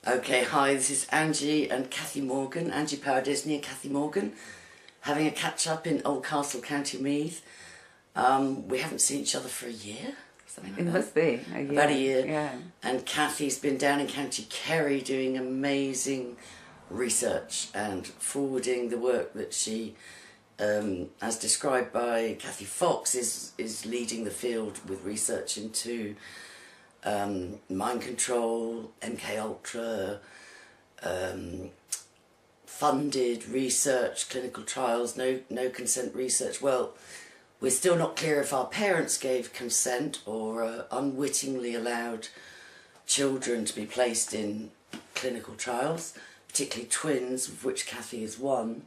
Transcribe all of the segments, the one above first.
Okay, hi, this is Angie and Cathy Morgan, Angie Power Disney and Cathy Morgan, having a catch-up in Oldcastle, County Meath. We haven't seen each other for a year, something like that. It must be a year. About a year. Yeah. And Cathy's been down in County Kerry doing amazing research and forwarding the work that she, as described by Cathy Fox, is leading the field with research into mind control, MK Ultra, funded research, clinical trials, no consent research. Well, we're still not clear if our parents gave consent or unwittingly allowed children to be placed in clinical trials, particularly twins, of which Cathy is one.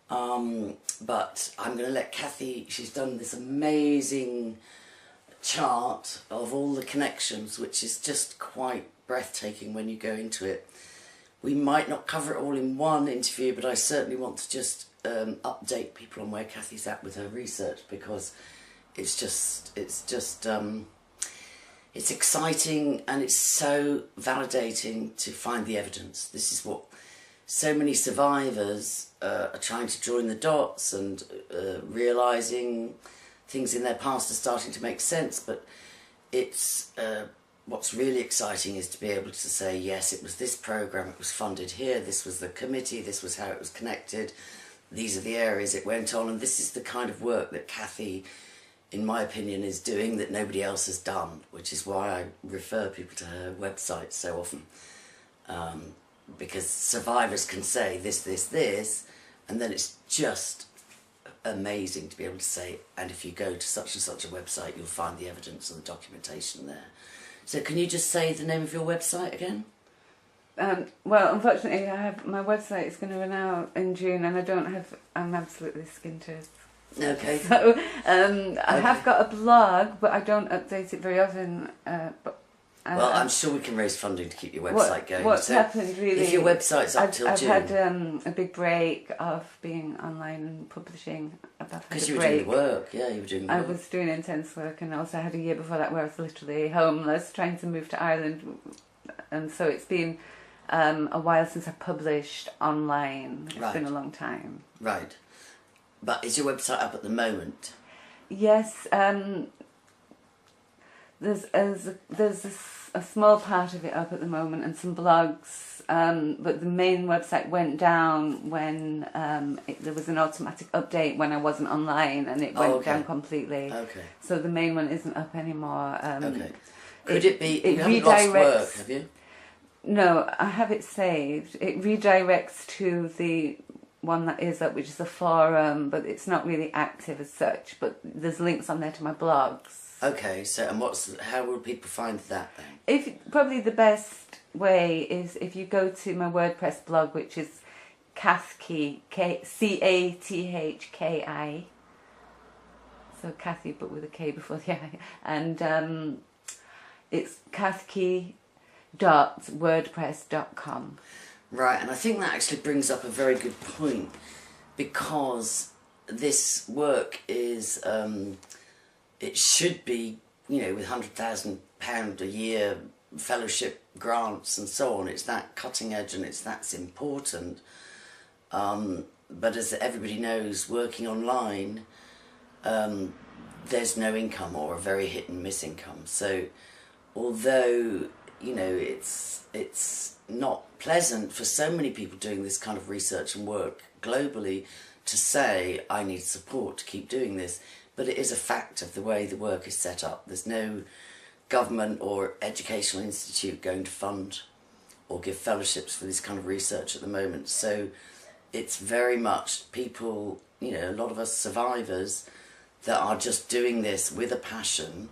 But I'm going to let Cathy, she's done this amazing chart of all the connections, which is just quite breathtaking when you go into it. We might not cover it all in one interview, but I certainly want to just update people on where Cathy's at with her research, because it's exciting and it's so validating to find the evidence. This is what so many survivors are trying to join the dots and realising things in their past are starting to make sense, but it's what's really exciting is to be able to say, yes, it was this programme, it was funded here, this was the committee, this was how it was connected, these are the areas it went on, and this is the kind of work that Cathy, in my opinion, is doing that nobody else has done, which is why I refer people to her website so often, because survivors can say this, and then it's just amazing to be able to say, and if you go to such and such a website, you'll find the evidence and the documentation there. So can you just say the name of your website again? Well, unfortunately, my website is going to run out in June, and I'm absolutely skin-tight. Okay. So I have got a blog, but I don't update it very often. Well, I'm sure we can raise funding to keep your website going. What's happened really? If your website's up till June. I've had a big break of being online and publishing. Because you were doing the work, yeah, you were doing the work. I was doing intense work, and also I had a year before that where I was literally homeless, trying to move to Ireland, and so it's been a while since I published online. It's been a long time. Right. But is your website up at the moment? Yes. There's a small part of it up at the moment and some blogs, but the main website went down when there was an automatic update when I wasn't online, and it went down completely. Okay. So the main one isn't up anymore. Okay. Could it be? You haven't lost work, have you? No, I have it saved. It redirects to the one that is up, which is a forum, but it's not really active as such. But there's links on there to my blogs. Okay, so and how will people find that then? Probably the best way is if you go to my WordPress blog, which is Cathki, Cathki, so Cathy but with a K before the I, and it's cathki.wordpress.com. Right, and I think that actually brings up a very good point, because this work is it should be, with £100,000 a year fellowship grants and so on. It's that cutting edge and that's important. But as everybody knows, working online, there's no income or a very hit and miss income. So although, it's not pleasant for so many people doing this kind of research and work globally to say, I need support to keep doing this. But it is a fact of the way the work is set up. There's no government or educational institute going to fund or give fellowships for this kind of research at the moment. So it's very much people, a lot of us survivors that are just doing this with a passion,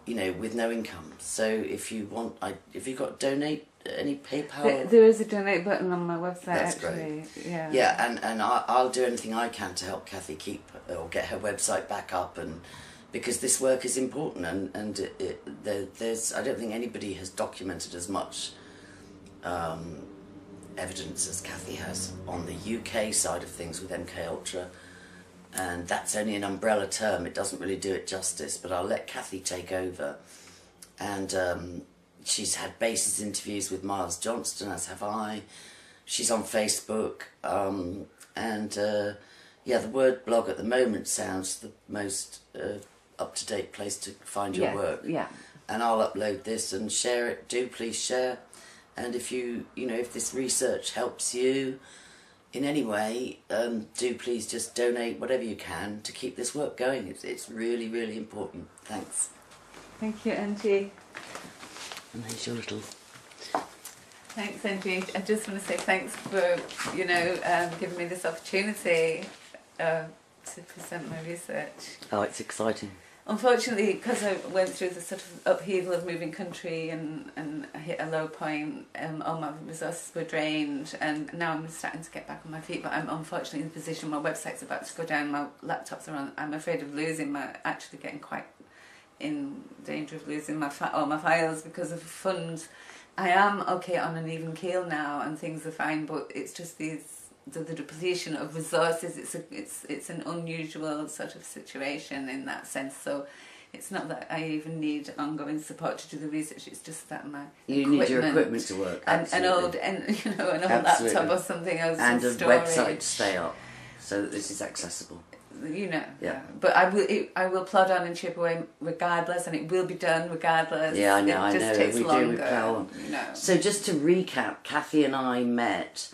with no income. So if you want, if you've got donate, any PayPal? There is a donate button on my website. That's actually. Great. Yeah. Yeah, and I'll do anything I can to help Cathy keep or get her website back up, and because this work is important, and there's I don't think anybody has documented as much evidence as Cathy has on the UK side of things with MK Ultra, and that's only an umbrella term. It doesn't really do it justice, but I'll let Cathy take over and she's had basis interviews with Miles Johnston, as have I. She's on Facebook, yeah, the Word blog at the moment sounds the most up-to-date place to find your work. Yeah. And I'll upload this and share it. Do please share. And if if this research helps you in any way, do please just donate whatever you can to keep this work going. It's really, really important. Thanks. Thank you, Angie. And here's your little... Thanks, Angie. I just want to say thanks for, giving me this opportunity to present my research. Oh, it's exciting. Unfortunately, because I went through the sort of upheaval of moving country and I hit a low point, all my resources were drained, and now I'm starting to get back on my feet, but I'm unfortunately in the position my website's about to go down, my laptops are on, I'm afraid of actually getting quite in danger of losing all my files because of funds. I am okay on an even keel now and things are fine, but it's just the depletion of resources. It's an unusual sort of situation in that sense. So it's not that I even need ongoing support to do the research. It's just that need your equipment to work. An old laptop or something else, and a storage. website to stay up so that this is accessible. Yeah. But I will plod on and chip away regardless, and it will be done regardless. Yeah, I know. It just takes longer. We plow on. So just to recap, Kathy and I met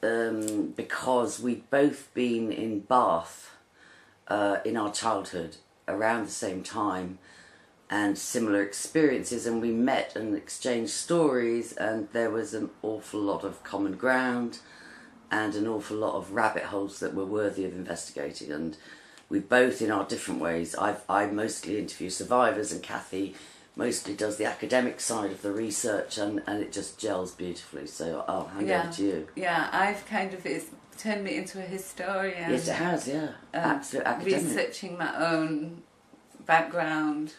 because we'd both been in Bath in our childhood around the same time and similar experiences, and we met and exchanged stories, and there was an awful lot of common ground and an awful lot of rabbit holes that were worthy of investigating. And we both, in our different ways, I mostly interview survivors, and Kathy mostly does the academic side of the research, and it just gels beautifully. So I'll hand over to you. Yeah, it's turned me into a historian. Yes, it has, yeah. Absolute academic. Researching my own background,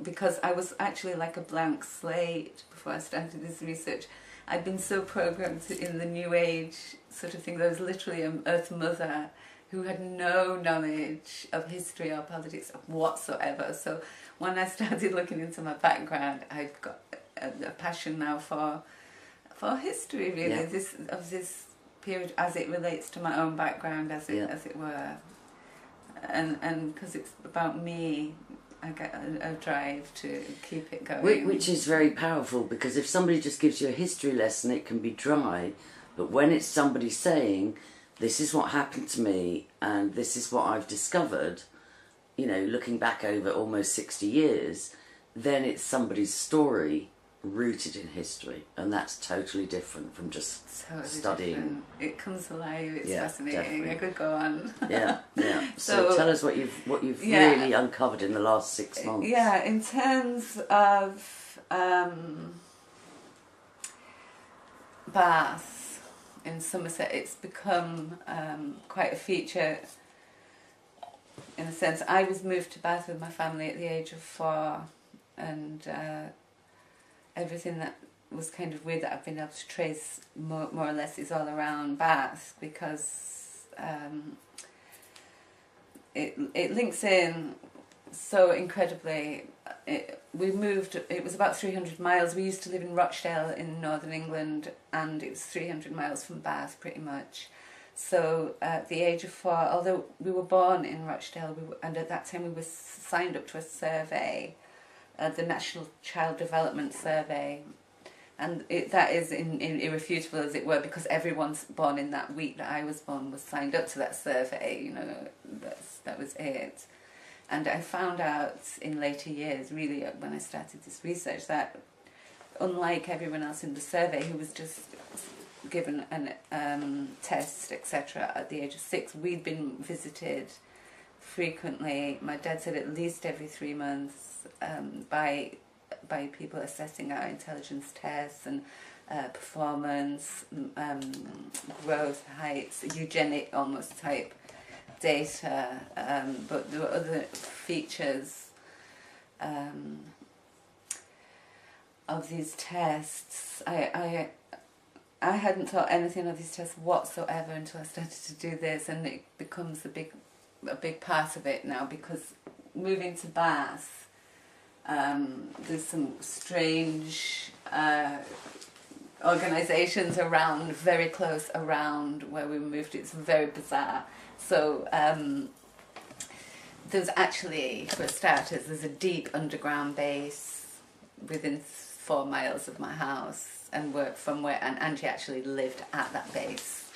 because I was actually like a blank slate before I started this research. I'd been so programmed in the New Age sort of thing that I was literally an Earth Mother who had no knowledge of history or politics whatsoever. So when I started looking into my background, I've got a passion now for history, really, this period as it relates to my own background, as it were, and because it's about me. I get a drive to keep it going. Which is very powerful, because if somebody just gives you a history lesson, it can be dry. But when it's somebody saying, this is what happened to me and this is what I've discovered, looking back over almost 60 years, then it's somebody's story rooted in history, and that's totally different from just studying. Different. It comes alive. It's fascinating. Definitely. I could go on. Yeah. So tell us what you've really uncovered in the last 6 months. Yeah, in terms of Bath in Somerset, it's become quite a feature. In a sense, I was moved to Bath with my family at the age of 4, and everything that was kind of weird that I've been able to trace more or less is all around Bath, because it links in so incredibly. We moved, it was about 300 miles. We used to live in Rochdale in northern England, and it was 300 miles from Bath pretty much. So at the age of 4, although we were born in Rochdale, and at that time we were signed up to a survey, the National Child Development Survey, and that is irrefutable, as it were, because everyone's born in that week that I was born was signed up to that survey. That was it. And I found out in later years, really, when I started this research, that unlike everyone else in the survey who was just given a test, etc., at the age of 6, we'd been visited frequently. My dad said at least every 3 months, by people assessing our intelligence tests and performance, growth, heights, eugenic almost type data, but there were other features of these tests. I hadn't thought anything of these tests whatsoever until I started to do this, and it becomes a big part of it now, because moving to Bath, There's some strange organisations around, very close around where we moved. It's very bizarre. So there's actually, for starters, there's a deep underground base within 4 miles of my house, and and Angie actually lived at that base.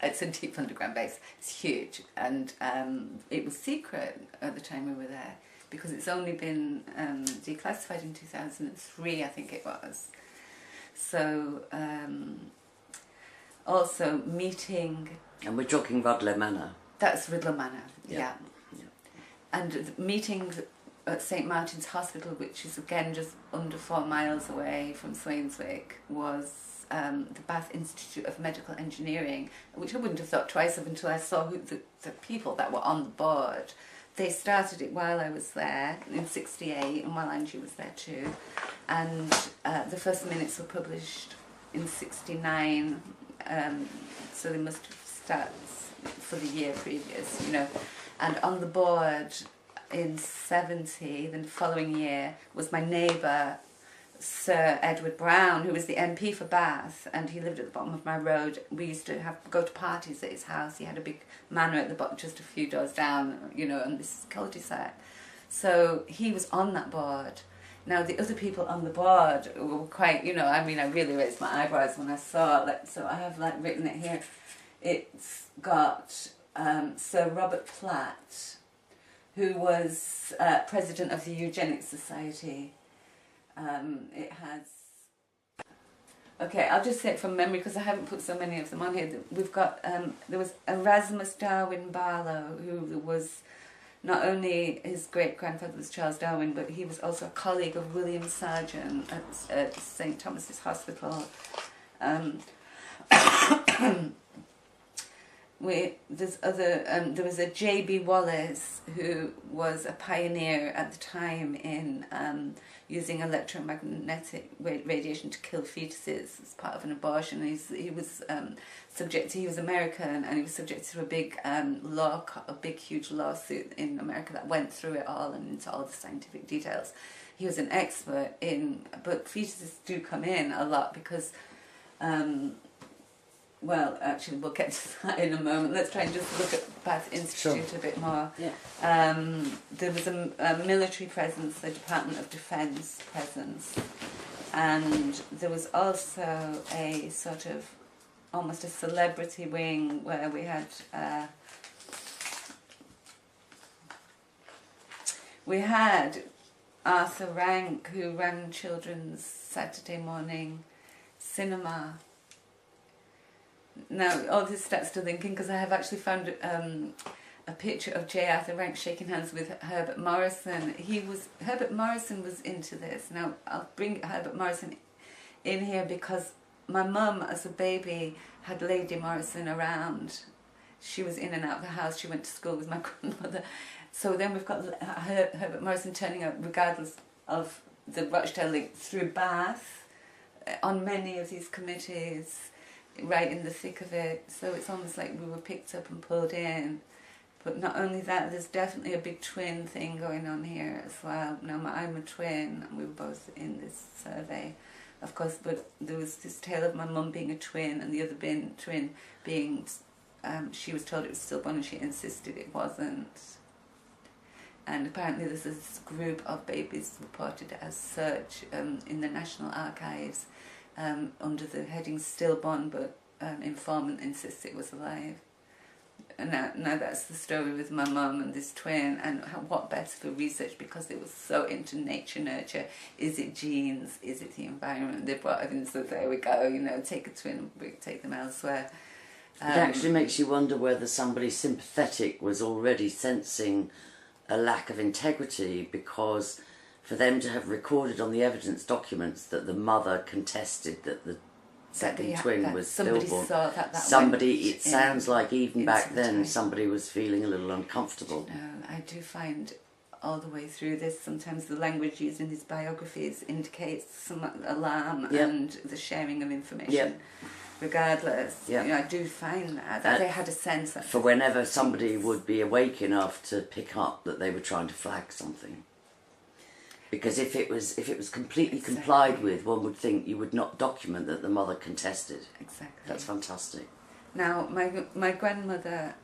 It's a deep underground base. It's huge, and it was secret at the time we were there because it's only been declassified in 2003, I think it was. So also meeting. And we're talking Rudloe Manor. That's Rudloe Manor, Yeah. yeah. And meeting at St Martin's Hospital, which is again just under 4 miles away from Swanswick, was the Bath Institute of Medical Engineering, which I wouldn't have thought twice of until I saw who the people that were on the board. They started it while I was there in '68 and while Angie was there too. And the first minutes were published in '69, so they must have started for the year previous, you know. And on the board in '70, the following year, was my neighbour, Sir Edward Brown, who was the MP for Bath, and he lived at the bottom of my road. We used to go to parties at his house. He had a big manor at the bottom, just a few doors down, you know, on this cul-de-sac. So he was on that board. Now, the other people on the board were quite, you know, I mean, I really raised my eyebrows when I saw it. So I have, written it here. It's got Sir Robert Platt, who was president of the Eugenics Society. It has... Okay, I'll just say it from memory because I haven't put so many of them on here. We've got... there was Erasmus Darwin Barlow, who was... Not only his great-grandfather was Charles Darwin, but he was also a colleague of William Sargent at St Thomas's Hospital. There was a J.B. Wallace, who was a pioneer at the time in using electromagnetic radiation to kill fetuses as part of an abortion. He was American, and he was subjected to a big huge lawsuit in America that went through it all and into all the scientific details. He was an expert but fetuses do come in a lot because well, actually, we'll get to that in a moment. Let's try and just look at Bath Institute a bit more. Yeah. There was a military presence, the Department of Defence presence, and there was also a sort of almost a celebrity wing where we had Arthur Rank, who ran children's Saturday morning cinema. Now, all this starts to linking because I have actually found a picture of J. Arthur Rank shaking hands with Herbert Morrison. Herbert Morrison was into this. Now, I'll bring Herbert Morrison in here because my mum, as a baby, had Lady Morrison around. She was in and out of the house. She went to school with my grandmother. So then we've got Herbert Morrison turning up, regardless of the Rochdale link, through Bath, on many of these committees, right in the thick of it. So it's almost like we were picked up and pulled in. But not only that, there's definitely a big twin thing going on here as well. Now, I'm a twin, and we were both in this survey, of course, but there was this tale of my mum being a twin and the other twin being, she was told it was stillborn and she insisted it wasn't. And apparently there's this group of babies reported as such in the National Archives under the heading stillborn, but informant insists it was alive. And now that's the story with my mum and this twin, and what better for research because it was so into nature nurture. Is it genes? Is it the environment? They brought it in, so there we go, you know, take a twin, take them elsewhere. It actually makes you wonder whether somebody sympathetic was already sensing a lack of integrity, because for them to have recorded on the evidence documents that the mother contested that the second twin was stillborn. It sounds like even back then somebody was feeling a little uncomfortable. No, I do find all the way through this, sometimes the language used in his biographies indicates some alarm and the sharing of information. Regardless, you know, I do find that they had a sense that for whenever somebody would be awake enough to pick up that they were trying to flag something. Because if it was completely complied with, one would think you would not document that the mother contested. Exactly. That's fantastic. Now, my grandmother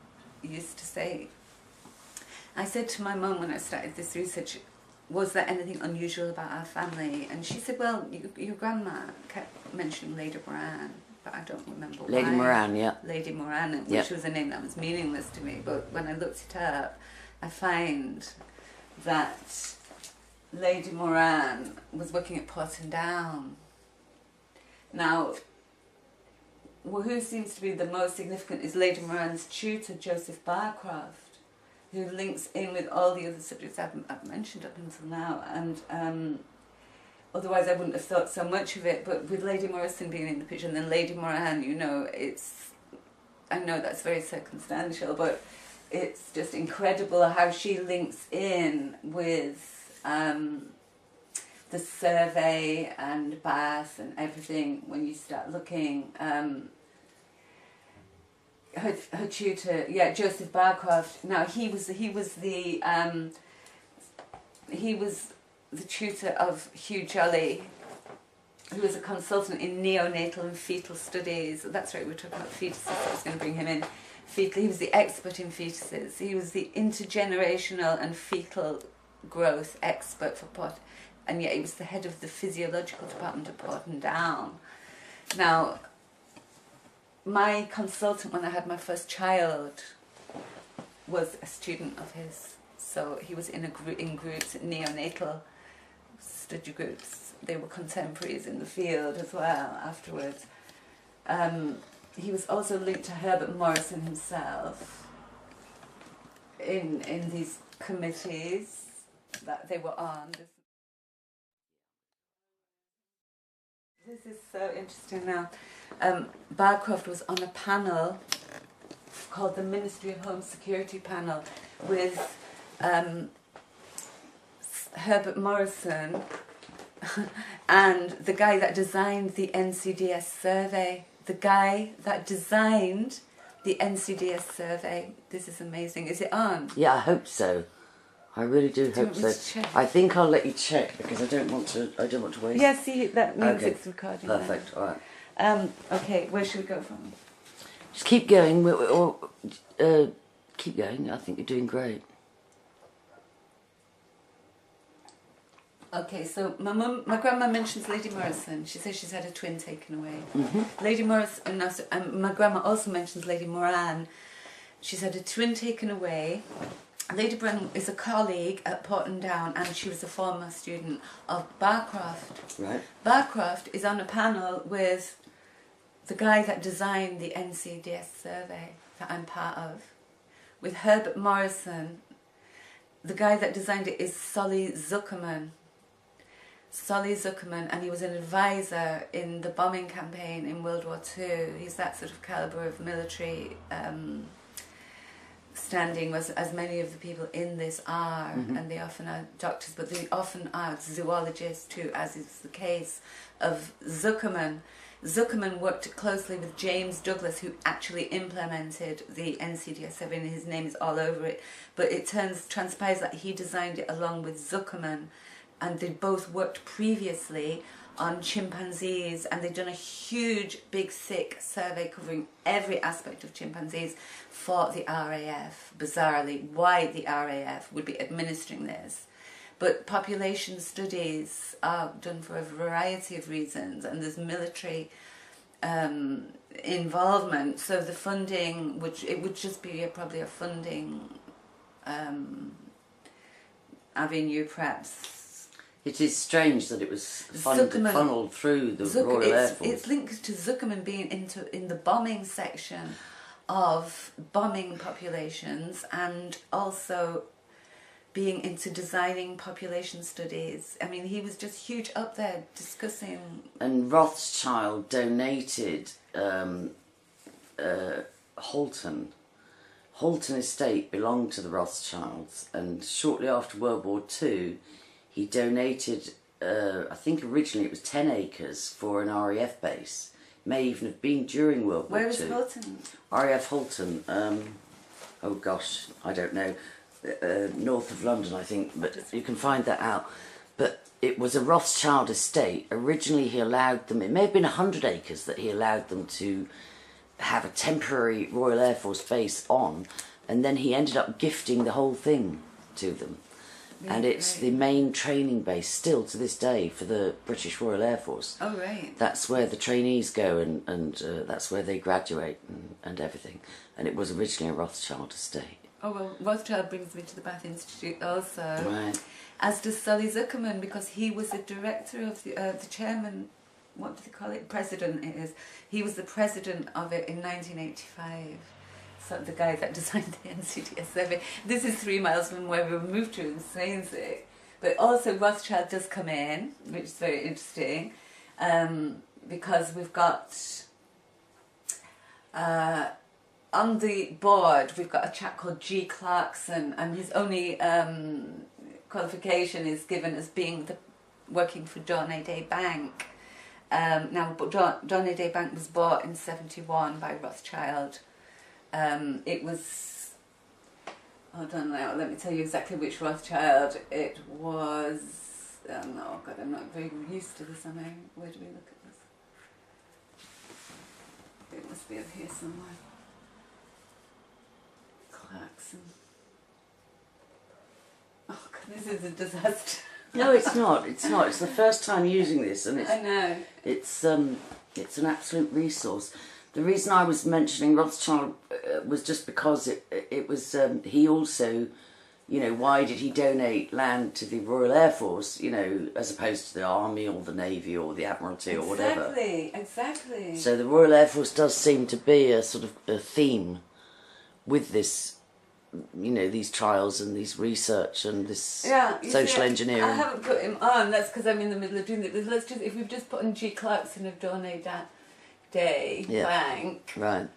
used to say, I said to my mum when I started this research, was there anything unusual about our family? And she said, well, your grandma kept mentioning Lady Moran, but I don't remember why. Lady Moran, yeah. Lady Moran, which was a name that was meaningless to me, but when I looked it up, I find that Lady Moran was working at Porton Down. Now, who seems to be the most significant is Lady Moran's tutor, Joseph Barcroft, who links in with all the other subjects I've mentioned up until now, and otherwise I wouldn't have thought so much of it, but with Lady Morrison being in the picture and then Lady Moran, you know, I know that's very circumstantial, but it's just incredible how she links in with the survey and Bath and everything when you start looking. Her tutor, Joseph Barcroft. Now he was the tutor of Hugh Jolly, who was a consultant in neonatal and fetal studies. That's right, we're talking about fetuses, so I was going to bring him in. He was the expert in fetuses. He was the intergenerational and fetal growth expert for Port, and yet he was the head of the physiological department at Porton Down. Now, my consultant when I had my first child was a student of his, so he was in groups, neonatal study groups. They were contemporaries in the field as well afterwards. He was also linked to Herbert Morrison himself in these committees that they were on. This is so interesting now. Barcroft was on a panel called the Ministry of Home Security panel with Herbert Morrison and the guy that designed the NCDS survey. The guy that designed the NCDS survey. This is amazing. Is it on? Yeah, I hope so. I really do hope so. I think I'll let you check because I don't want to waste. Yeah, see, that means it's recording. Perfect. Now. All right. Okay, where should we go from? Just keep going. Keep going. I think you're doing great. Okay, so my grandma mentions Lady Morrison. She says she's had a twin taken away. Mm-hmm. Lady Morrison, and my grandma also mentions Lady Moran. She's had a twin taken away. Lady Moran is a colleague at Porton Down, and she was a former student of Barcroft. Right. Barcroft is on a panel with the guy that designed the NCDS survey that I'm part of, with Herbert Morrison. The guy that designed it is Solly Zuckerman. And he was an advisor in the bombing campaign in World War II. He's that sort of calibre of military standing, as many of the people in this are, and they often are doctors, but they often are zoologists too, as is the case of Zuckerman. Zuckerman worked closely with James Douglas, who actually implemented the NCDS survey, and his name is all over it, but it transpires that he designed it along with Zuckerman, and they both worked previously on chimpanzees, and they've done a huge, big, thick survey covering every aspect of chimpanzees for the RAF. Bizarrely, why the RAF would be administering this. But population studies are done for a variety of reasons, and there's military involvement. So the funding, it would just be probably a funding avenue, perhaps. It is strange that it was funneled through the Royal Air Force. It's linked to Zuckerman being in the bombing section of bombing populations, and also being into designing population studies. I mean, he was just huge up there discussing. And Rothschild donated Holton. Holton Estate belonged to the Rothschilds, and shortly after World War II, he donated, I think originally it was 10 acres for an RAF base. May even have been during World War II. Where was Holton? RAF Holton, oh gosh, I don't know. North of London, I think, but you can find that out. But it was a Rothschild estate. Originally he allowed them, it may have been 100 acres that he allowed them to have a temporary Royal Air Force base on, and then he ended up gifting the whole thing to them. And it's the main training base still to this day for the British Royal Air Force. Oh, right. That's where the trainees go, and that's where they graduate and everything. And it was originally a Rothschild estate. Oh, well, Rothschild brings me to the Bath Institute also. Right. As does Sully Zuckerman, because he was the director of the chairman, what do they call it? President it is. He was the president of it in 1985. So the guy that designed the NCDS survey. This is 3 miles from where we moved to in Sainsbury. But also Rothschild does come in, which is very interesting, because we've got, on the board, we've got a chap called G. Clarkson, and his only qualification is given as being working for John A. Day Bank. Now, John A. Day Bank was bought in 1971 by Rothschild. It was, hold on now, let me tell you exactly which Rothschild it was. Oh no, God, I'm not very used to this, am I? Where do we look at this? It must be up here somewhere. Clarkson. Oh God, this is a disaster. No, it's not. It's not. It's the first time using this, and I know. It's an absolute resource. The reason I was mentioning Rothschild was just because it was he also, you know, why did he donate land to the Royal Air Force, you know, as opposed to the Army or the Navy or the Admiralty or whatever. Exactly. So the Royal Air Force does seem to be a sort of a theme with this, you know, these trials and these research and this social engineering. I haven't put him on, that's because I'm in the middle of doing it. Let's just, if we've just put in G. Clarkson of John A. Day Bank. Right.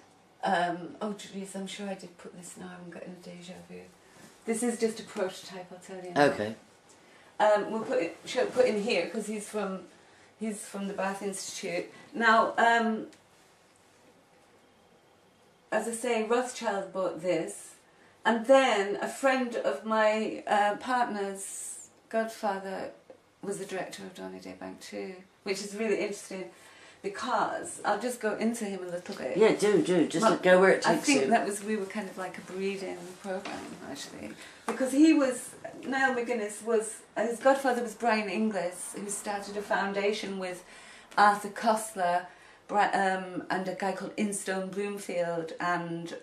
Oh jeez, I'm sure I did put this now, I'm getting a deja vu. This is just a prototype, I'll tell you now. Okay. We'll put in here because he's from the Bath Institute. Now, as I say, Rothschild bought this, and then a friend of my partner's godfather was the director of John A. Day Bank too, which is really interesting. Because I'll just go into him a little bit. Yeah, do. Just go where it takes you. I think we were kind of like a breeding program, actually. Because he was, Niall McGuinness was, his godfather was Brian Inglis, who started a foundation with Arthur Koestler and a guy called Instone Bloomfield and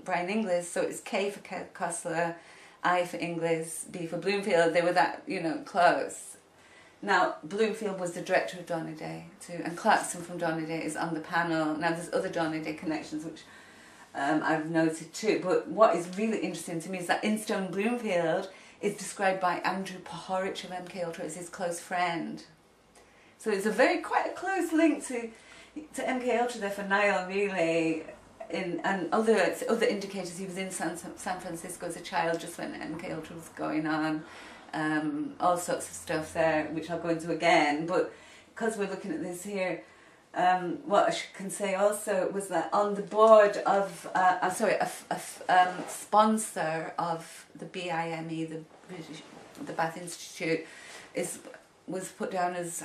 Brian Inglis. So it's K for Koestler, I for Inglis, B for Bloomfield. They were that, you know, close. Now, Bloomfield was the director of John A. Day too, and Clarkson from John A. Day is on the panel. Now, there's other John A. Day connections which I've noted too, but what is really interesting to me is that Instone Bloomfield is described by Andrew Pohorich of MK Ultra as his close friend. So it's quite a close link to MK Ultra there for Niall, really. And other indicators, he was in San Francisco as a child just when MK Ultra was going on. All sorts of stuff there, which I'll go into again, but because we're looking at this here, what I can say also was that on the board of, a sponsor of the BIME, the Bath Institute, was put down as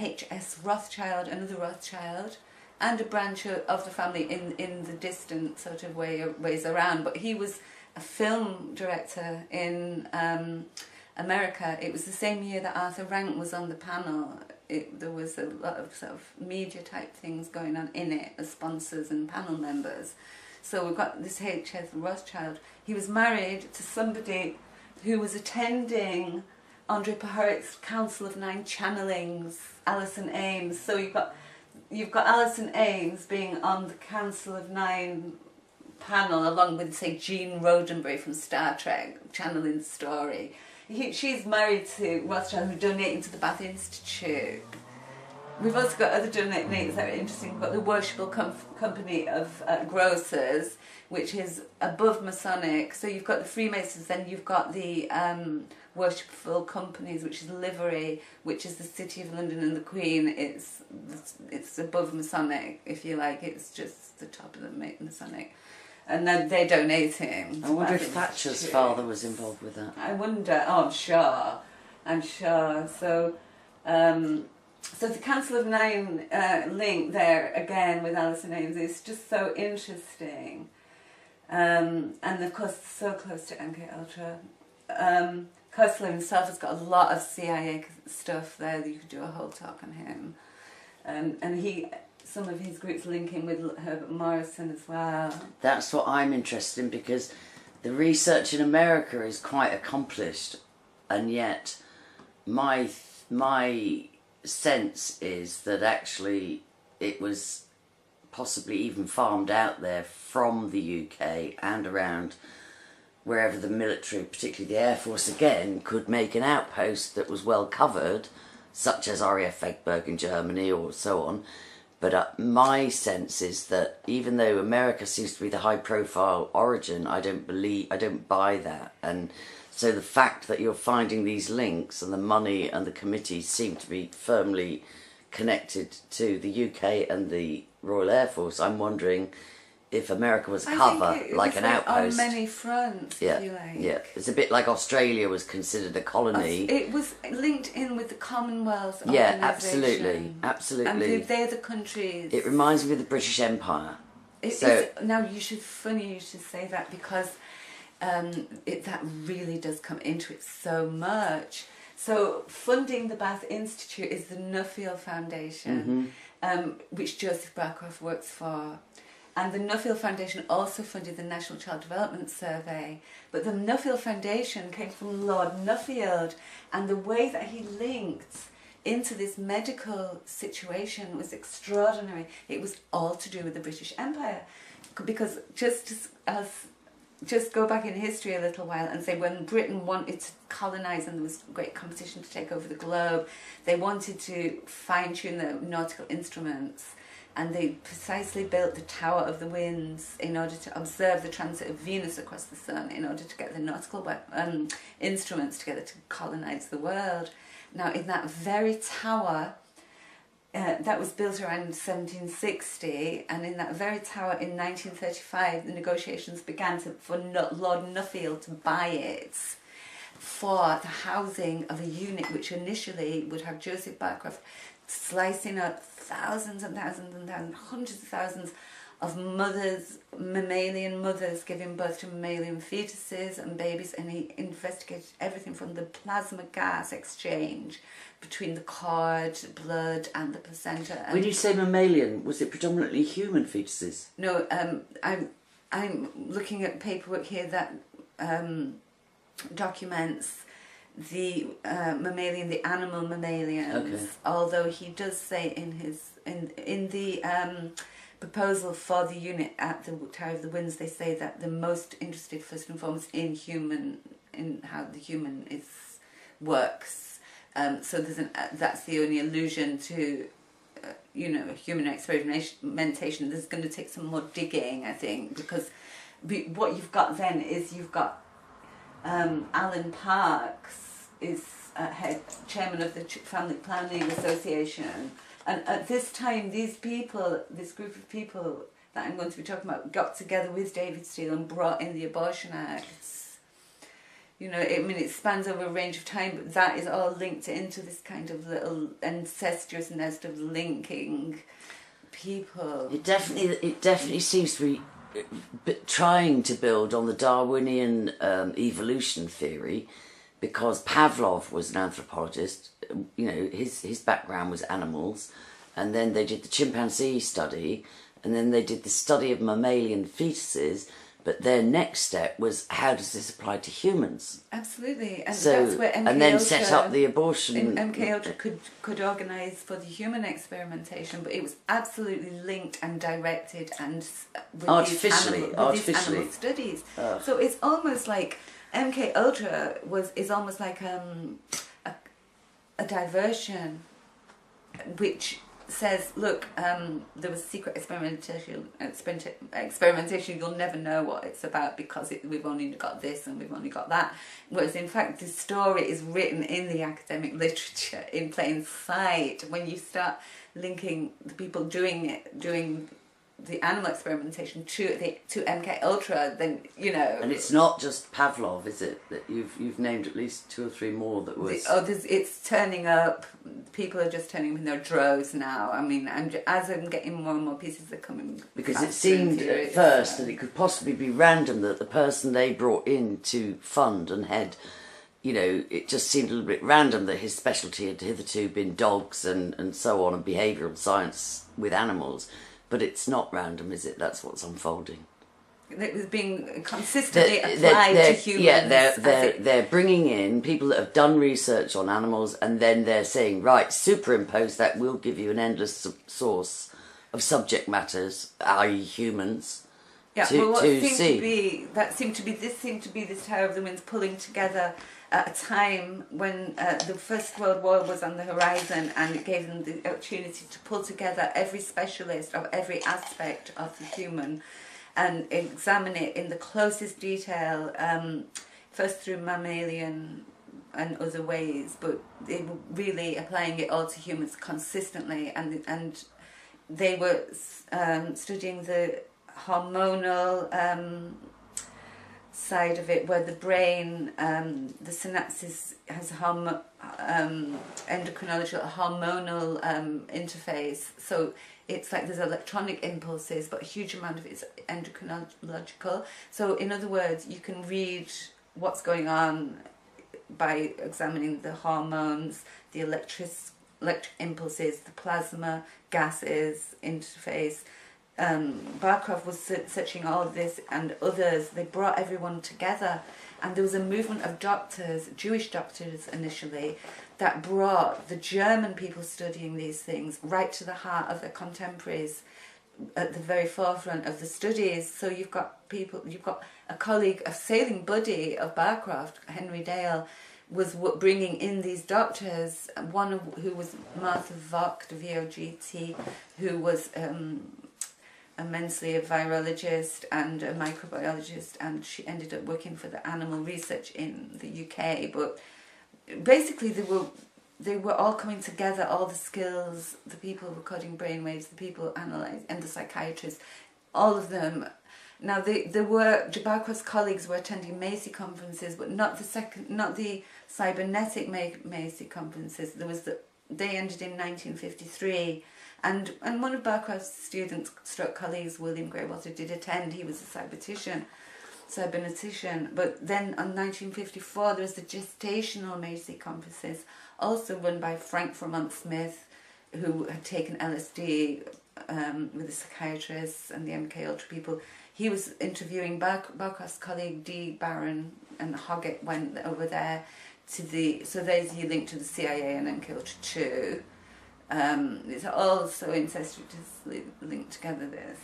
H.S. Rothschild, another Rothschild, and a branch of the family in the distant sort of ways around, but he was a film director in America. It was the same year that Arthur Rank was on the panel. There was a lot of sort of media type things going on in it as sponsors and panel members. So we've got this H.S. Rothschild. He was married to somebody who was attending Andre Pohorich's Council of Nine Channelings, Alison Ames. So you've got Alison Ames being on the Council of Nine panel along with, say, Gene Roddenberry from Star Trek, channeling the story. She's married to Rothschild, who's donating to the Bath Institute. We've also got other donators that are interesting. We've got the Worshipful Company of Grocers, which is above Masonic. So you've got the Freemasons, then you've got the Worshipful Companies, which is Livery, which is the City of London and the Queen. It's above Masonic, if you like. It's just the top of the Masonic. And then they donate him. I wonder if Thatcher's father was involved with that. I wonder, oh I'm sure. I'm sure. So, so the Council of Nine link there again with Alison Ames is just so interesting, and of course so close to MK Ultra. Kessler himself has got a lot of CIA stuff there that you could do a whole talk on him, and some of his groups linking with Herbert Morrison as well. That's what I'm interested in, because the research in America is quite accomplished, and yet my sense is that actually it was possibly even farmed out there from the UK and around wherever the military, particularly the Air Force again, could make an outpost that was well covered, such as RAF Egberg in Germany or so on. But my sense is that even though America seems to be the high-profile origin, I don't buy that. And so the fact that you're finding these links and the money and the committees seem to be firmly connected to the UK and the Royal Air Force, I'm wondering if America was cover, like an outpost. On many fronts, if you like. Yeah, it's a bit like Australia was considered a colony. It was linked in with the Commonwealth Yeah, organisation. absolutely. And they're the countries. It reminds me of the British Empire. Now you should say that, because that really does come into it so much. So funding the Bath Institute is the Nuffield Foundation, which Joseph Barcroft works for. And the Nuffield Foundation also funded the National Child Development Survey. But the Nuffield Foundation came from Lord Nuffield, and the way that he linked into this medical situation was extraordinary. It was all to do with the British Empire. Because just go back in history a little while and say, when Britain wanted to colonise and there was great competition to take over the globe, they wanted to fine-tune the nautical instruments. And they precisely built the Tower of the Winds in order to observe the transit of Venus across the sun, in order to get the nautical instruments together to colonise the world. Now, in that very tower, that was built around 1760, and in that very tower in 1935, the negotiations began for Lord Nuffield to buy it for the housing of a unit which initially would have Joseph Barcroft slicing up thousands and thousands and thousands, hundreds of thousands of mothers, mammalian mothers giving birth to mammalian fetuses and babies, and he investigated everything from the plasma gas exchange between the cord, blood and the placenta. And when you say mammalian, was it predominantly human fetuses? No, I'm looking at paperwork here that documents the mammalian, the animal mammalians. Okay. Although he does say in the proposal for the unit at the Tower of the Winds, they say that they're most interested first and foremost in how the human works. So that's the only allusion to human experimentation. There's going to take some more digging, I think, because what you've got then is you've got Alan Parks is chairman of the Family Planning Association, and at this time this group of people that I'm going to be talking about got together with David Steele and brought in the Abortion Acts. It spans over a range of time, but that is all linked into this kind of little incestuous nest of linking people. It definitely seems to be trying to build on the Darwinian evolution theory, because Pavlov was an anthropologist. His background was animals, and then they did the chimpanzee study, and then they did the study of mammalian fetuses. But their next step was, how does this apply to humans? Absolutely, and that's where MK and then set up the abortion. MK Ultra could organise for the human experimentation, but it was absolutely linked and directed and with artificially these animal studies. So it's almost like MK Ultra is almost like a diversion, which says, look, there was secret experimentation you'll never know what it's about, because we've only got this and we've only got that, whereas in fact the story is written in the academic literature in plain sight. When you start linking the people doing the animal experimentation to MK Ultra, then And it's not just Pavlov, is it? That you've named at least 2 or 3 more that was. It's turning up. People are just turning up in their droves now. I mean, as I'm getting more and more pieces are coming. Because it seemed at first that it could possibly be random, that the person they brought in to fund and head, it just seemed a little bit random that his specialty had hitherto been dogs and so on, and behavioural science with animals. But it's not random, is it? That's what's unfolding. It was being consistently applied to humans. Yeah, they're bringing in people that have done research on animals, and then they're saying, right, superimpose that, we'll give you an endless source of subject matters, i.e. humans, yeah, to what see. seemed to be this Tower of the Winds pulling together at a time when the First World War was on the horizon, and it gave them the opportunity to pull together every specialist of every aspect of the human and examine it in the closest detail, first through mammalian and other ways, but they were really applying it all to humans consistently, and they were studying the hormonal side of it, where the brain, the synapses has endocrinological, hormonal interface. So it's like there's electronic impulses, but a huge amount of it is endocrinological. So in other words, you can read what's going on by examining the hormones, the electric impulses, the plasma, gases, interface. Barkov was searching all of this and others. They brought everyone together, and there was a movement of doctors, Jewish doctors initially, that brought the German people studying these things right to the heart of their contemporaries, at the very forefront of the studies. So you've got a colleague, a sailing buddy of Barcroft, Henry Dale, was bringing in these doctors, who was Martha Vogt, VOGT, who was immensely a virologist and a microbiologist, and she ended up working for the animal research in the UK. But basically they were all coming together, all the skills, the people recording brainwaves, the people analysing, and the psychiatrists, all of them. Now Barkrov's colleagues were attending Macy conferences, but not the cybernetic Macy conferences. They ended in 1953. And one of Barkrov's students, colleagues, William Greywater, did attend. He was a cybernetician. But then in 1954, there was the gestational Macy conferences, also run by Frank Vermont Smith, who had taken LSD with the psychiatrists and the MK Ultra people. He was interviewing Barkrov's colleague Dee Barron, and Hoggett went over there so there's your link to the CIA and MK Ultra too. It's all so incestuously linked together, this.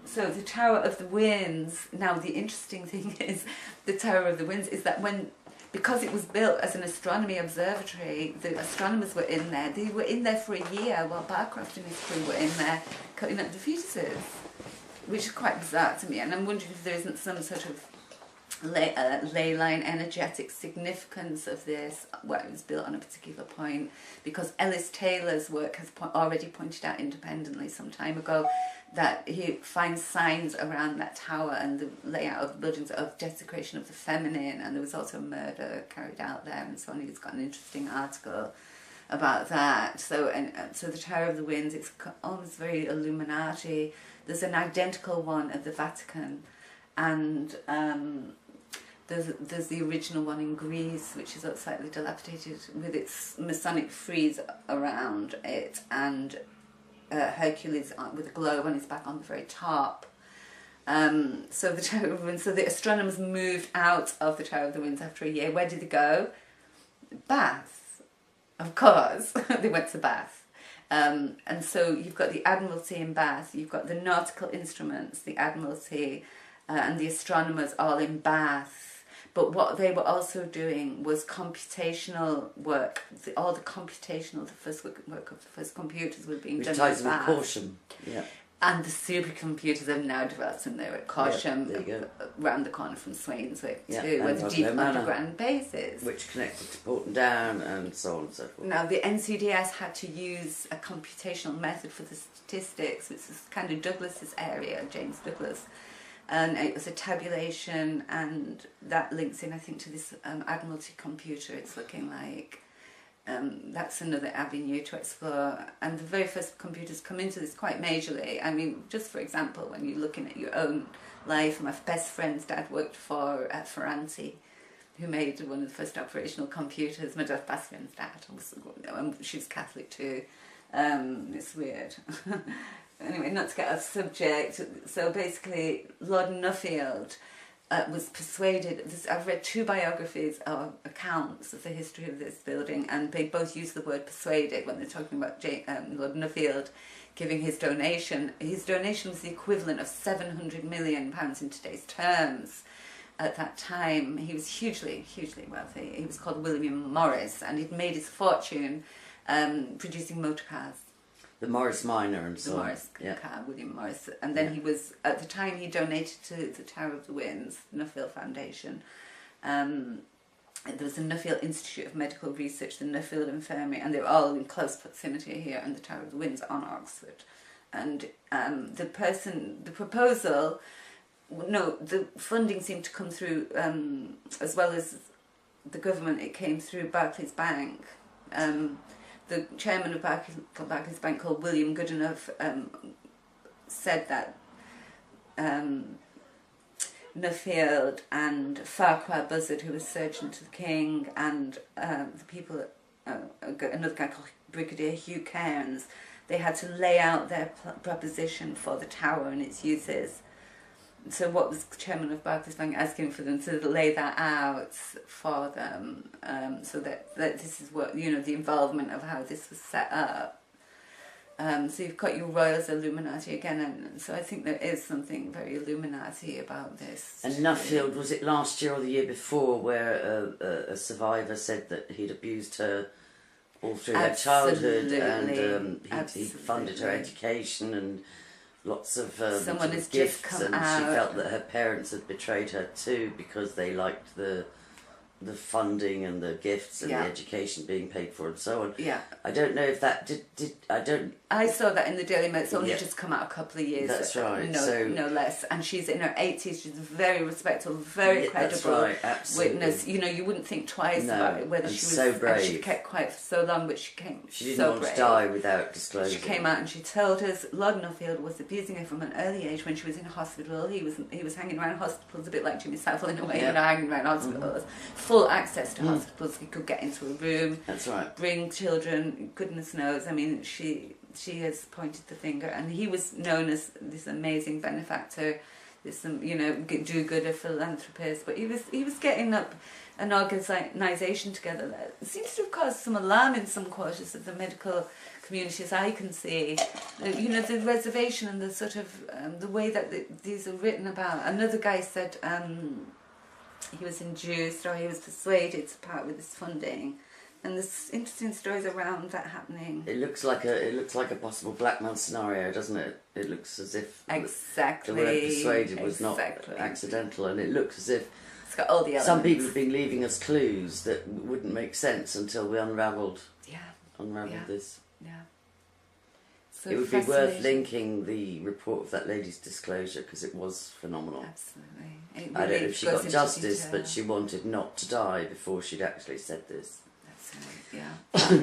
So the Tower of the Winds, now the interesting thing is, the Tower of the Winds is that because it was built as an astronomy observatory, the astronomers were in there. They were in there for a year while Barcroft and his crew were in there cutting up the fetuses, which is quite bizarre to me. And I'm wondering if there isn't some sort of ley line energetic significance of this, where it was built on a particular point, because Ellis Taylor's work has already pointed out independently some time ago that he finds signs around that tower and the layout of buildings of desecration of the feminine, and there was also a murder carried out there and so on. He's got an interesting article about that. So the Tower of the Winds, it's almost very Illuminati. There's an identical one at the Vatican, and there's the original one in Greece, which is slightly dilapidated with its Masonic frieze around it, and Hercules with a globe on his back on the very top. So the Tower of the Winds. So the astronomers moved out of the Tower of the Winds after a year. Where did they go? Bath, of course. They went to Bath. And so you've got the Admiralty in Bath. You've got the nautical instruments, the Admiralty, and the astronomers all in Bath. But what they were also doing was computational work. The first work of the first computers were being done in Bath. With caution, yeah. And the supercomputers have now developed, and they're at Corsham, around the corner from Swainswick too, where the deep underground base is. Which connected to Porton Down and so on and so forth. Now, the NCDS had to use a computational method for the statistics, which is kind of Douglas's area, James Douglas. And it was a tabulation, and that links in, I think, to this Admiralty computer. It's looking like that's another avenue to explore. And the very first computers come into this quite majorly. I mean, just for example, when you're looking at your own life, my best friend's dad worked for Ferranti, who made one of the first operational computers. My dad, Bastian's dad, she was Catholic too. It's weird. Anyway, not to get off subject, so basically Lord Nuffield was persuaded. I've read 2 biographies or accounts of the history of this building, and they both use the word persuaded when they're talking about Lord Nuffield giving his donation. His donation was the equivalent of £700 million in today's terms. At that time, he was hugely, hugely wealthy. He was called William Morris, and he'd made his fortune producing motor cars. The Morris Minor and so on. The Morris car, William Morris. And then he was, at the time he donated to the Tower of the Winds, the Nuffield Foundation. There was the Nuffield Institute of Medical Research, the Nuffield Infirmary, and they were all in close proximity here, and the Tower of the Winds on Oxford. And the funding seemed to come through, as well as the government, it came through Barclays Bank. The chairman of Barclays Bank, called William Goodenough, said that Nuffield and Farquhar Buzzard, who was surgeon to the King, and the people, another guy called Brigadier Hugh Cairns, they had to lay out their proposition for the tower and its uses. So what was the chairman of Barclays Bank asking for them to lay that out for them, so that this is what, the involvement of how this was set up. So you've got your Royals Illuminati again, and so I think there is something very Illuminati about this. And Nuffield, was it last year or the year before, where a survivor said that he'd abused her all through her childhood, and he funded her education and lots of someone has gifts, just come and out. She felt that her parents had betrayed her too, because they liked the funding and the gifts and the education being paid for and so on. Yeah. I don't know if that I saw that in the Daily Mail. It's only just come out a couple of years. That's right. No less. And she's in her 80s. She's a very respectable, very credible witness. You wouldn't think twice about it, whether she was so brave. And she kept quiet for so long, but she didn't want to die without disclosing. She came out and she told us Lord Nuffield was abusing her from an early age when she was in hospital. He was hanging around hospitals, a bit like Jimmy Savile in a way, hanging around hospitals. Full access to hospitals. He could get into a room. That's right. Bring children. Goodness knows. I mean, she has pointed the finger, and he was known as this amazing benefactor, this do-gooder philanthropist. But he was getting up an organisation together that seems to have caused some alarm in some quarters of the medical community, as I can see. The reservation and the sort of the way that these are written about. Another guy said he was induced, or he was persuaded to part with his funding. And there's interesting stories around that happening. It looks like a possible blackmail scenario, doesn't it? It looks as if the word persuaded was not accidental, and it looks as if it's got all the elements. Some people have been leaving us clues that wouldn't make sense until we unravelled this. Yeah. So it would be worth linking the report of that lady's disclosure, because it was phenomenal. Absolutely. I don't know if she got justice, but she wanted not to die before she'd actually said this. Yeah.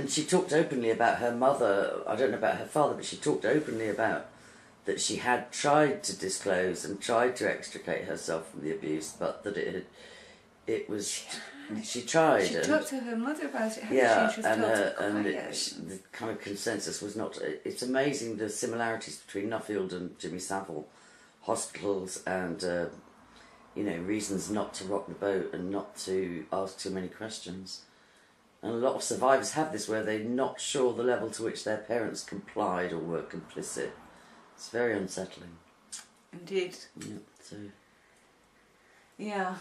She talked openly about her mother. I don't know about her father, but she talked openly about that she had tried to disclose and tried to extricate herself from the abuse, but that it was. She tried. She talked to her mother about it. The kind of consensus was not. It's amazing the similarities between Nuffield and Jimmy Savile, hospitals and reasons not to rock the boat and not to ask too many questions. And a lot of survivors have this, where they're not sure the level to which their parents complied or were complicit. It's very unsettling. Indeed. Yeah. So. Yeah.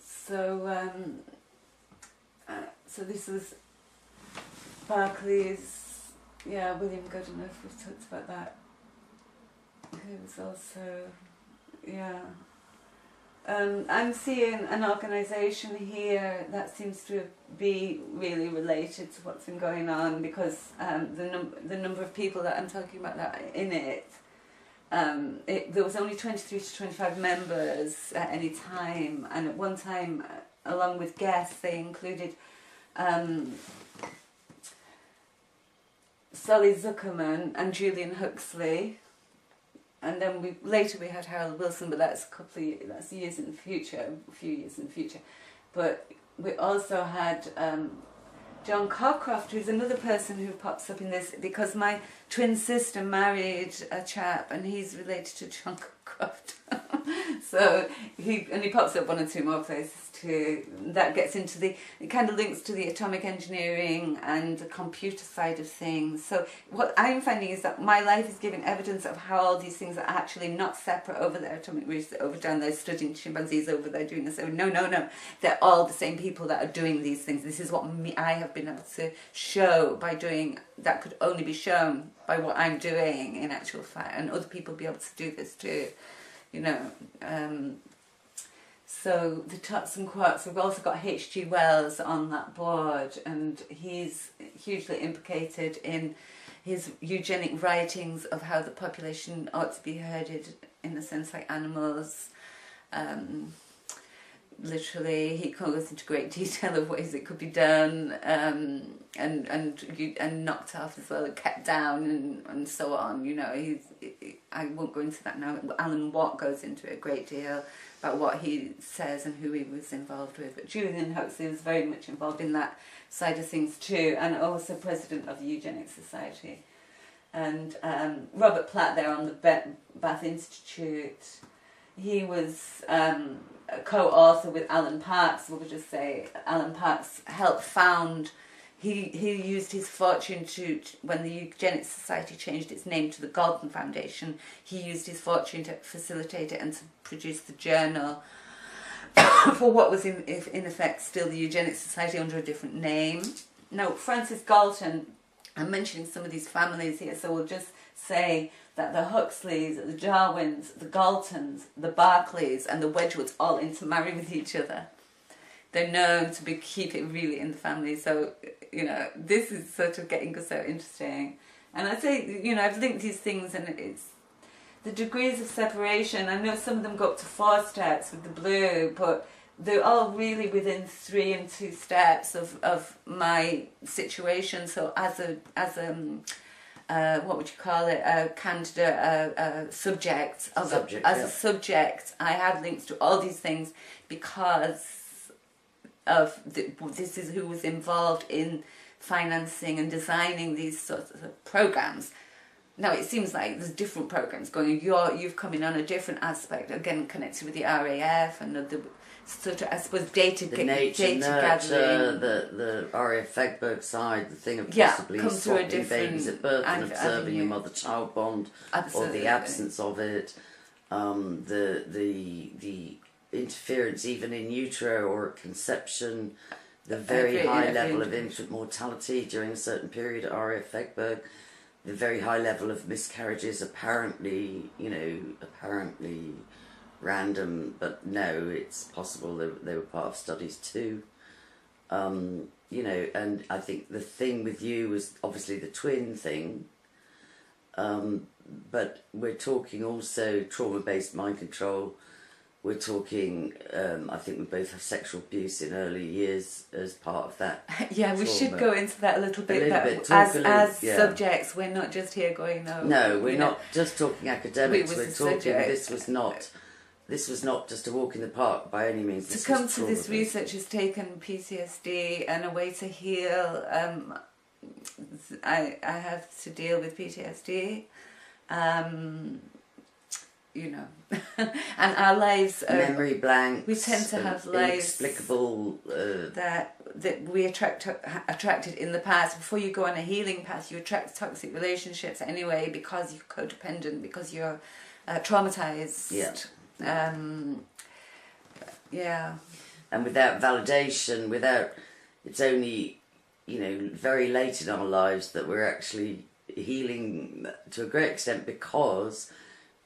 So. So this was Barclays. Yeah, William Goodenough. We've talked about that. There was also, yeah. I'm seeing an organisation here that seems to be really related to what's been going on, because the number of people that I'm talking about that are in it, there was only 23 to 25 members at any time, and at one time, along with guests, they included Solly Zuckerman and Julian Huxley. And then later we had Harold Wilson, but that's that's years in the future, a few years in the future. But we also had John Cockcroft, who's another person who pops up in this, because my twin sister married a chap, and he's related to John Cockcroft. So he pops up one or two more places too. That gets into it kind of links to the atomic engineering and the computer side of things. So what I'm finding is that my life is giving evidence of how all these things are actually not separate over there. Atomic research over down there studying chimpanzees, over there doing this. No. They're all the same people that are doing these things. This is what I have been able to show by doing, that could only be shown by what I'm doing in actual fact, and other people be able to do this too. So the Tots and Quarks, we've also got H.G. Wells on that board, and he's hugely implicated in his eugenic writings of how the population ought to be herded in a sense like animals. Literally, he goes into great detail of ways it could be done, and knocked off as well, and kept down, and so on. I won't go into that now. Alan Watt goes into it a great deal about what he says and who he was involved with. But Julian Huxley was very much involved in that side of things too, and also president of the Eugenics Society. And Robert Platt there on the Bath Institute, he was a co-author with Alan Parks. We'll just say Alan Parks helped found. He used his fortune to, when the Eugenics Society changed its name to the Galton Foundation, he used his fortune to facilitate it and to produce the journal for what was in effect still the Eugenics Society under a different name. Now, Francis Galton, I'm mentioning some of these families here, so we'll just say that the Huxleys, the Darwins, the Galtons, the Barclays and the Wedgwoods all intermarry with each other. They're known to keep it really in the family, so, this is sort of getting so interesting. And I'd say, I've linked these things, and it's the degrees of separation. I know some of them go up to 4 steps with the blue, but they're all really within 3 and 2 steps of my situation. So as a what would you call it, a candidate, a subject, a subject, I have links to all these things because of this is who was involved in financing and designing these sorts of programs. Now it seems like there's different programs going. You've come in on a different aspect, again connected with the RAF and the sort of, I suppose, data gathering. The RAF Fegberg side, the thing of possibly swapping babies at birth and observing your mother-child bond, or the absence of it, the interference even in utero or at conception, the very high level of infant mortality during a certain period at RAF Fegberg, the very high level of miscarriages, apparently random, but no, it's possible they were part of studies too. And I think the thing with you was obviously the twin thing, but we're talking also trauma-based mind control. We're talking, I think we both have sexual abuse in early years as part of that. Yeah, we should go into that a little bit. As subjects, we're not just here going, no, we're not just talking academics. We're talking, this was not just a walk in the park by any means. To come to this research has taken PTSD and a way to heal. I have to deal with PTSD. And our lives are memory blanks. We tend to have lives inexplicable that we attracted in the past. Before you go on a healing path, you attract toxic relationships anyway because you're codependent, because you're traumatized. And without validation, it's only very late in our lives that we're actually healing to a great extent, because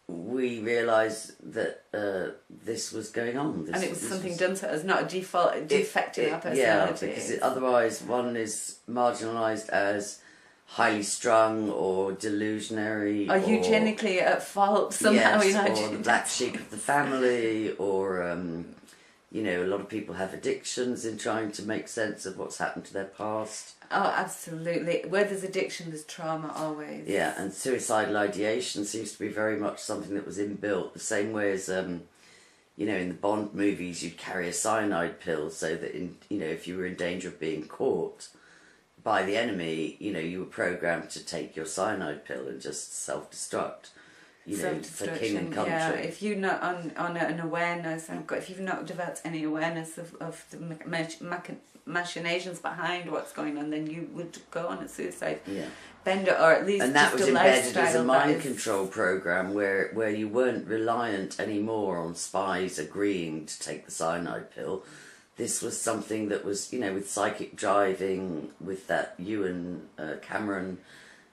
we realised that this was going on. And it was something done to us, not a defect in our personality. Yeah, because otherwise one is marginalised as highly strung or delusionary. Or eugenically at fault somehow. Yes, or the black sheep of the family, or, you know, a lot of people have addictions in trying to make sense of what's happened to their past. Oh, absolutely. Where there's addiction, there's trauma always. Yeah, and suicidal ideation seems to be very much something that was inbuilt, the same way as, you know, in the Bond movies, you'd carry a cyanide pill so that, you know, if you were in danger of being caught by the enemy, you know, you were programmed to take your cyanide pill and just self-destruct, you know, for king and country. Yeah, if you're not on an awareness, if you've not developed any awareness of the machinations behind what's going on, then you would go on a suicide bender, or at least and that just was embedded as a mind control control program where you weren't reliant anymore on spies agreeing to take the cyanide pill. This was something that was, you know, with psychic driving, with that Ewan Cameron.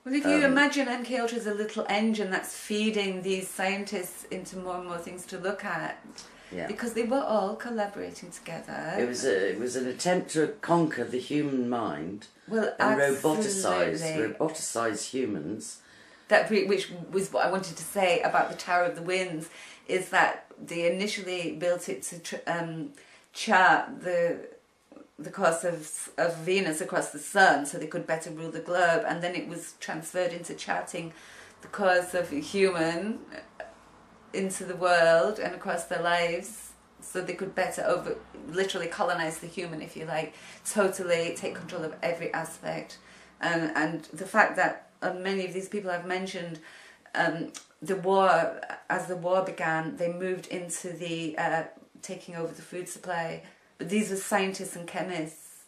Well, if you imagine MK Ultra as a little engine that's feeding these scientists into more and more things to look at, because they were all collaborating together. It was an attempt to conquer the human mind, and roboticize humans. Which was what I wanted to say about the Tower of the Winds, is that they initially built it to chart the course of Venus across the sun so they could better rule the globe, and then it was transferred into charting the course of a human into the world and across their lives so they could better literally colonize the human, if you like, totally take control of every aspect. And the fact that many of these people I've mentioned, as the war began, they moved into the taking over the food supply. But these were scientists and chemists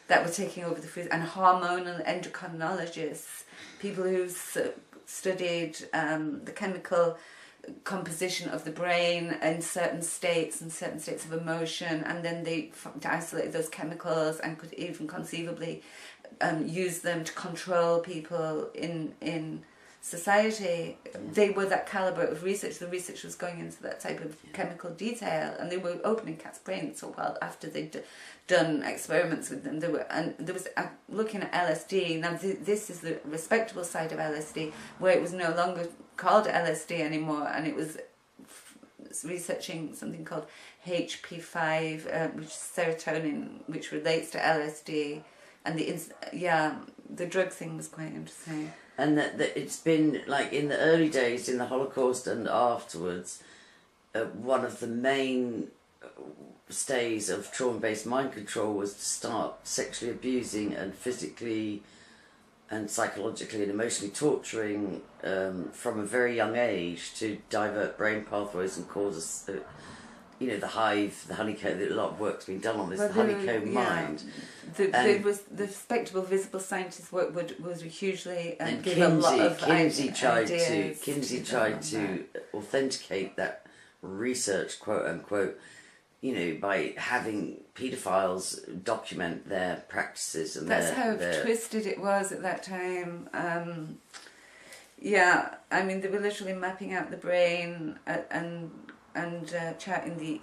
that were taking over the food, and hormonal endocrinologists, people who studied the chemical composition of the brain in certain states and certain states of emotion, and then they isolated those chemicals and could even conceivably use them to control people in society. They were that calibre of research. The research was going into that type of chemical detail, and they were opening cats' brains. So well, after they'd done experiments with them, there was looking at LSD. Now this is the respectable side of LSD, where it was no longer called LSD anymore, and it was researching something called HP5, which is serotonin, which relates to LSD, and the drug thing was quite interesting. And that it's been, like, in the early days, in the Holocaust and afterwards, one of the main stays of trauma-based mind control was to start sexually abusing and physically and psychologically and emotionally torturing from a very young age to divert brain pathways and cause the hive, the honeycomb. A lot of work's been done on this, the honeycomb mind. The respectable visible scientists' work was hugely and give a lot of Kinsey tried ideas to authenticate that research, quote unquote, by having paedophiles document their practices and that's how twisted it was at that time. I mean, they were literally mapping out the brain and charting the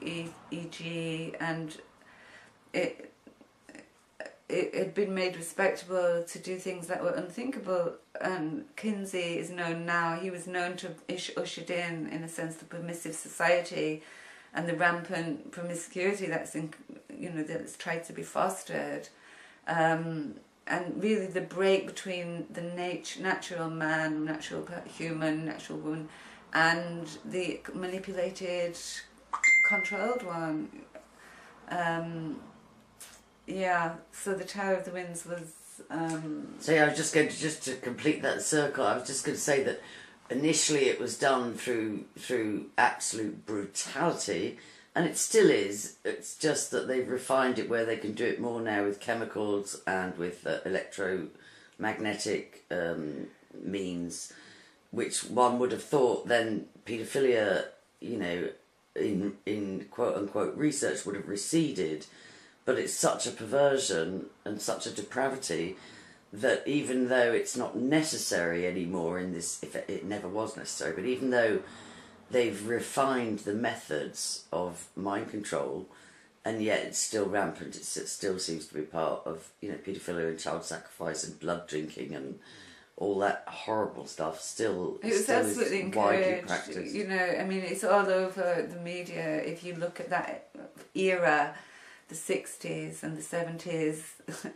EEG, and it had been made respectable to do things that were unthinkable. And Kinsey is known now, he was known to have ushered in a sense, the permissive society and the rampant promiscuity that's that's tried to be fostered. And really the break between the natural man, natural human, natural woman, and the manipulated, controlled one. So the Tower of the Winds was... So I was just going to complete that circle, I was just going to say that initially it was done through absolute brutality, and it still is. It's just that they've refined it where they can do it more now with chemicals and with electromagnetic means, which one would have thought then paedophilia, in quote unquote research would have receded, but it's such a perversion and such a depravity that even though it's not necessary anymore in this, if it never was necessary, but even though they've refined the methods of mind control, and yet it's still rampant, it still seems to be part of, you know, paedophilia and child sacrifice and blood drinking and all that horrible stuff still, it was still absolutely is widely encouraged. practiced. You know, I mean, it's all over the media. If you look at that era, the 60s and the 70s,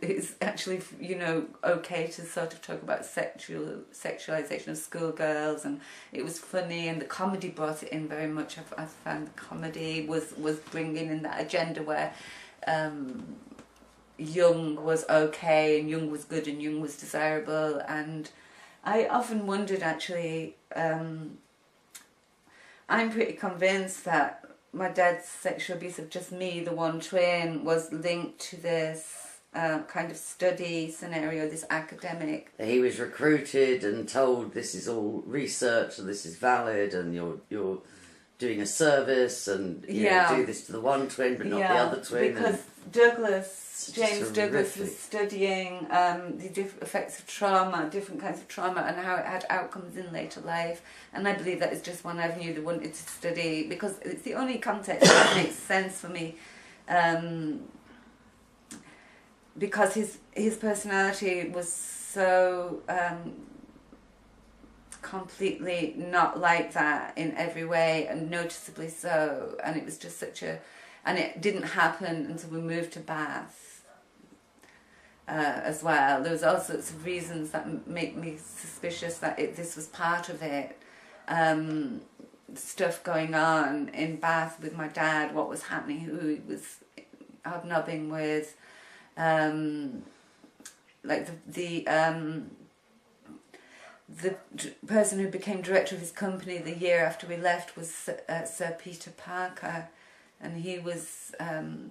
it's actually, you know, okay to sort of talk about sexualization of schoolgirls, and it was funny, and the comedy brought it in very much. I found the comedy was bringing in that agenda where young was okay and young was good and young was desirable. And I often wondered, actually, I'm pretty convinced that my dad's sexual abuse of just me, the one twin, was linked to this kind of study scenario, this academic. He was recruited and told this is all research and this is valid and you're doing a service and you know, do this to the one twin but not the other twin. Because James Douglas was studying the effects of trauma, different kinds of trauma, and how it had outcomes in later life. And I believe that is just one avenue they wanted to study, because it's the only context that makes sense for me. Because his personality was so completely not like that in every way, and noticeably so. And it was just and it didn't happen until we moved to Bath. As well, there was all sorts of reasons that make me suspicious that this was part of it. Stuff going on in Bath with my dad, what was happening, who he was hobnobbing with, like the person who became director of his company the year after we left was Sir Peter Parker, and he was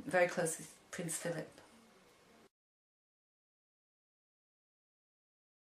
very close with Prince Philip.